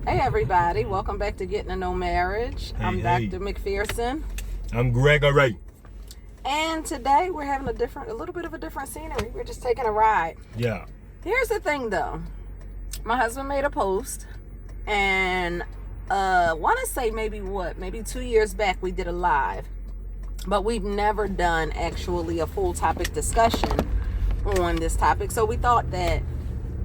Hey everybody, welcome back to Getting to Know Marriage. I'm Hey. Dr. McPherson. I'm Gregory. And today we're having a little bit of a different scenery. We're just taking a ride. Yeah. Here's the thing though. My husband made a post and want to say maybe 2 years back we did a live. But we've never done actually a full topic discussion on this topic. So we thought that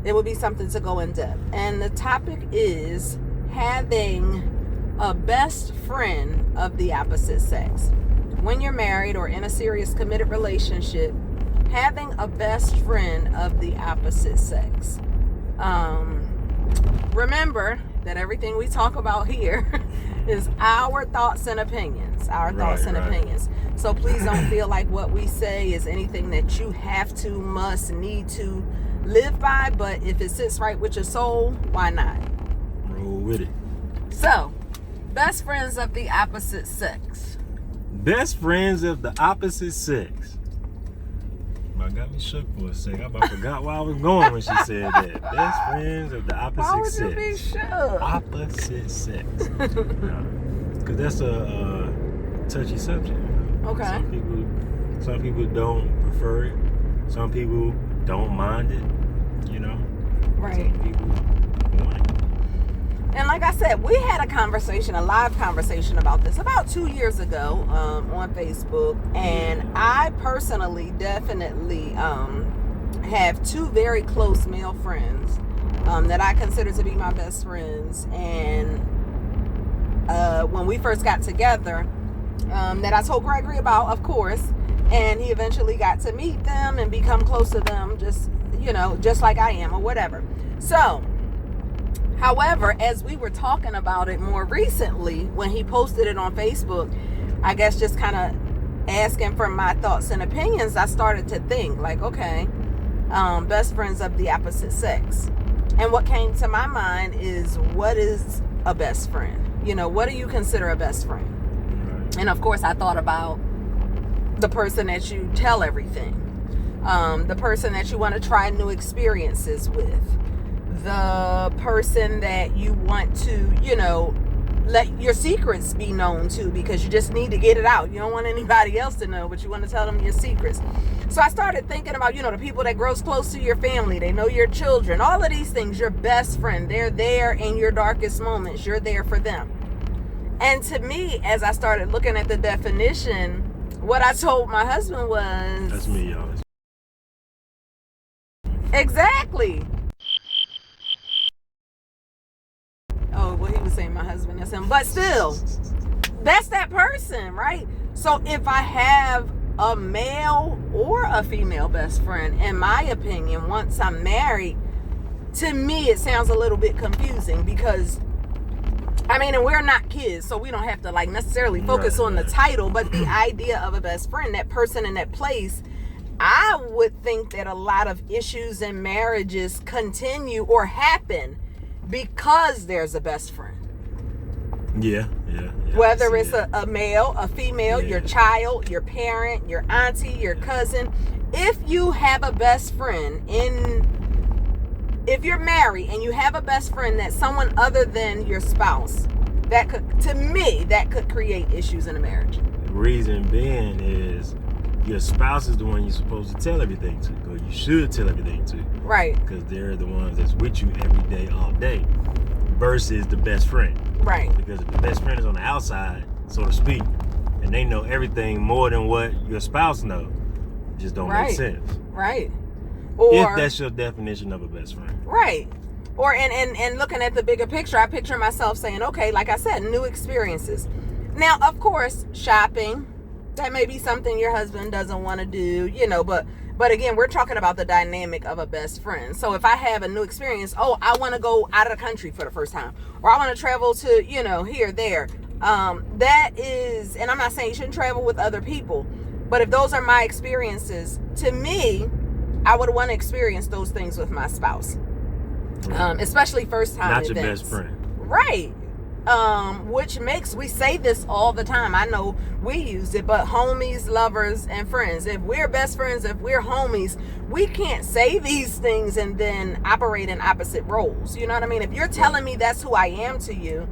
it would be something to go in depth. And the topic is having a best friend of the opposite sex. When you're married or in a serious committed relationship, having a best friend of the opposite sex. Remember that everything we talk about here is our thoughts and opinions. Opinions. So please don't feel like what we say is anything that you have to, must, need to live by. But if it sits right with your soul, why not? Roll with it. So, best friends of the opposite sex. Best friends of the opposite sex. I got me shook for a second. I about forgot where I was going when she said that. Best friends of the opposite Why would sex. you be shook? Opposite sex. Because that's a touchy subject. Okay. Some people don't prefer it. Some people don't mind it. Right. Some people want it. And like I said, we had a live conversation about this about 2 years ago on Facebook. And I personally definitely have two very close male friends that I consider to be my best friends. And when we first got together, that I told Gregory about, of course, and he eventually got to meet them and become close to them, just like I am or whatever. So, however, as we were talking about it more recently, when he posted it on Facebook, I guess just kind of asking for my thoughts and opinions, I started to think like, okay, best friends of the opposite sex. And what came to my mind is, what is a best friend? What do you consider a best friend? And of course, I thought about the person that you tell everything, the person that you want to try new experiences with, the person that you want to, let your secrets be known to, because you just need to get it out. You don't want anybody else to know, but you want to tell them your secrets. So I started thinking about, the people that grows close to your family. They know your children, all of these things. Your best friend, they're there in your darkest moments. You're there for them. And to me, as I started looking at the definition, what I told my husband was... That's me, y'all. Exactly. Oh, well, he was saying my husband, that's him. But still, that's that person, right? So if I have a male or a female best friend, in my opinion, once I'm married, to me, it sounds a little bit confusing because... and we're not kids, so we don't have to necessarily focus on the title, but the idea of a best friend, that person in that place, I would think that a lot of issues in marriages continue or happen because there's a best friend. Yeah. Whether it's a male, a female, your child, your parent, your auntie, your cousin. If you have a best friend if you're married and you have a best friend that's someone other than your spouse, that could create issues in a marriage. The reason being is your spouse is the one you're supposed to tell everything to, or you should tell everything to. Right. Because they're the ones that's with you every day, all day, versus the best friend. Right. Because if the best friend is on the outside, so to speak, and they know everything more than what your spouse knows, it just don't make sense. Right. Or, if that's your definition of a best friend. Right. Or and looking at the bigger picture, I picture myself saying, okay, like I said, new experiences. Now, of course, shopping, that may be something your husband doesn't want to do, but again, we're talking about the dynamic of a best friend. So if I have a new experience, I want to go out of the country for the first time, or I want to travel to, here, there. That is, and I'm not saying you shouldn't travel with other people, but if those are my experiences, to me, I would want to experience those things with my spouse, especially first time Not events. your best friend. Right. which makes, we say this all the time. I know we use it, but homies, lovers, and friends. If we're best friends, if we're homies, we can't say these things and then operate in opposite roles. You know what I mean? If you're telling me that's who I am to you,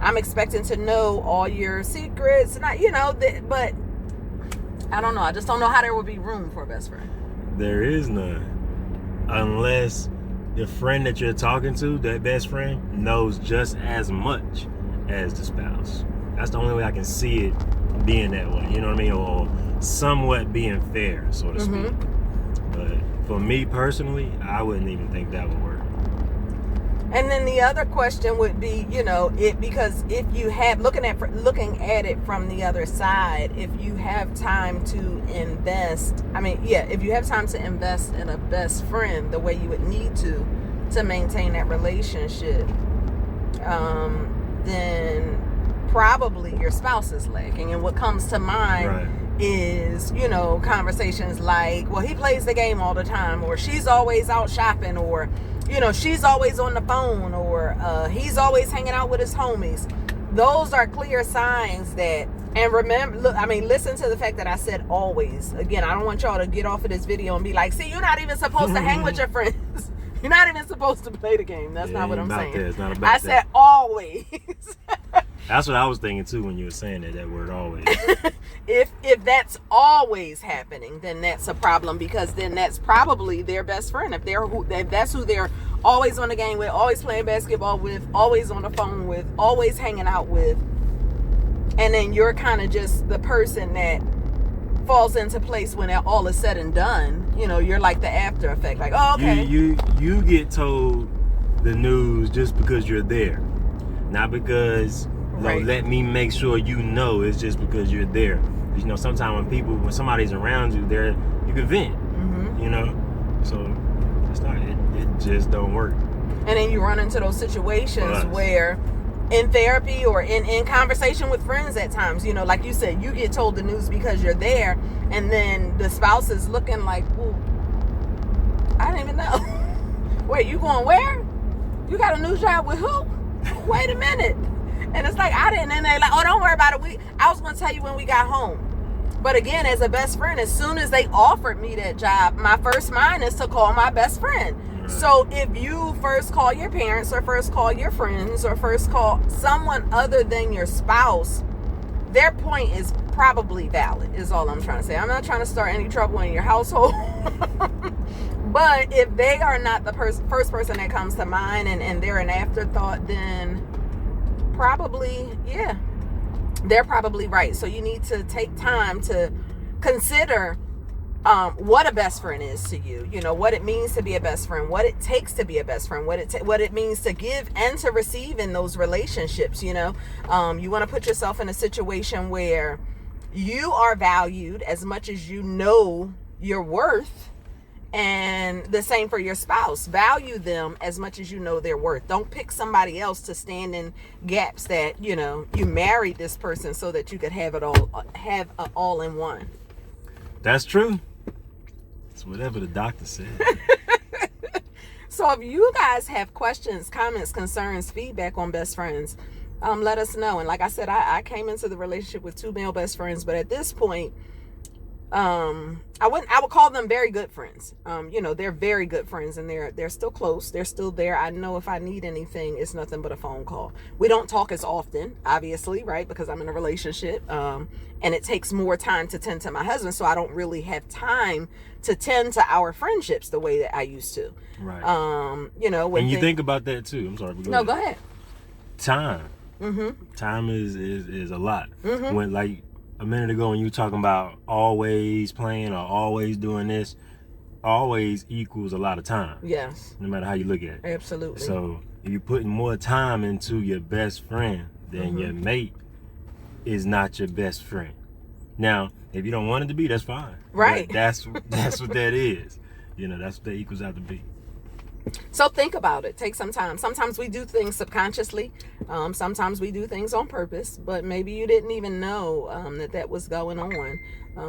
I'm expecting to know all your secrets, not, you know, but I don't know. I just don't know how there would be room for a best friend. There is none. Unless the friend that you're talking to, that best friend, knows just as much as the spouse. That's the only way I can see it being that way. You know what I mean? Or somewhat being fair, so to speak. But for me personally, I wouldn't even think that would work. And then the other question would be, you know, because if you have, looking at it from the other side, if you have time to invest, if you have time to invest in a best friend the way you would need to maintain that relationship, then probably your spouse is lacking. And what comes to mind is, you know, conversations like, well, he plays the game all the time, or she's always out shopping, or, you know, she's always on the phone, or he's always hanging out with his homies. Those are clear signs that, and remember, listen to the fact that I said always. Again, I don't want y'all to get off of this video and be like, see, you're not even supposed to hang with your friends. You're not even supposed to play the game. That's not what I'm saying. It's not about I said always. That's what I was thinking too when you were saying that word always. If that's always happening, then that's a problem, because then that's probably their best friend. If that's who they're always on the game with, always playing basketball with, always on the phone with, always hanging out with, and then you're kind of just the person that falls into place when all is said and done. You know, you're like the after effect. Like, oh, okay. You get told the news just because you're there, not because. Let me make sure you know. It's just because you're there. You know, sometimes when somebody's around you, you can vent. You know, so it just don't work. And then you run into those situations where, in therapy or in conversation with friends at times, you know, like you said, you get told the news because you're there, and then the spouse is looking like, ooh, I didn't even know. Wait, you going where? You got a new job with who? Wait a minute. And it's like, I didn't. And they're like, oh, don't worry about it. I was going to tell you when we got home. But again, as a best friend, as soon as they offered me that job, my first mind is to call my best friend. So if you first call your parents, or first call your friends, or first call someone other than your spouse, their point is probably valid, is all I'm trying to say. I'm not trying to start any trouble in your household. But if they are not the first person that comes to mind, and they're an afterthought, then probably, yeah, they're probably right. So you need to take time to consider what a best friend is to you. You know, what it means to be a best friend, what it takes to be a best friend, what it means to give and to receive in those relationships. You know, you want to put yourself in a situation where you are valued as much as you know your worth. And the same for your spouse. Value them as much as you know their worth. Don't pick somebody else to stand in gaps that, you know, you married this person so that you could have all in one. That's true. It's whatever the doctor said. So if you guys have questions, comments, concerns, feedback on best friends, let us know. And like I said, I came into the relationship with 2 male best friends, but at this point, I would call them very good friends. You know, they're very good friends, and they're still close. They're still there. I know if I need anything, it's nothing but a phone call. We don't talk as often, obviously, right? Because I'm in a relationship. And it takes more time to tend to my husband. So I don't really have time to tend to our friendships the way that I used to. Right. You know, when you think about that too. I'm sorry. Go ahead. Time. Time is a lot. When, like, a minute ago when you were talking about always playing or always doing this, always equals a lot of time. Yes. No matter how you look at it. Absolutely. So if you're putting more time into your best friend than your mate is not your best friend. Now, if you don't want it to be, that's fine. Right. But that's what that is. You know, that's what that equals out to be. So think about it. Take some time. Sometimes we do things subconsciously. Sometimes we do things on purpose, but maybe you didn't even know that was going on.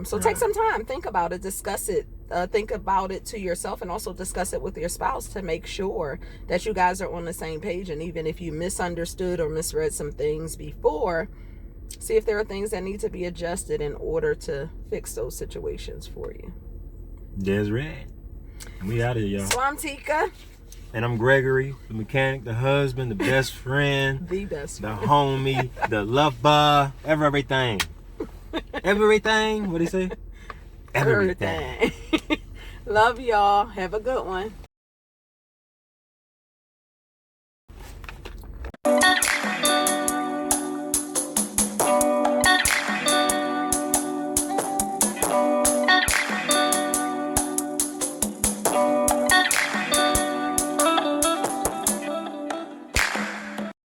So take some time. Think about it. Discuss it. think about it to yourself and also discuss it with your spouse to make sure that you guys are on the same page. And even if you misunderstood or misread some things before, see if there are things that need to be adjusted in order to fix those situations for you. That's right. We out of here, y'all. So I'm Tika. And I'm Gregory, the mechanic, the husband, the best friend, The best the friend. homie, the lover, everything. Everything? What do you say? Everything. Love y'all. Have a good one.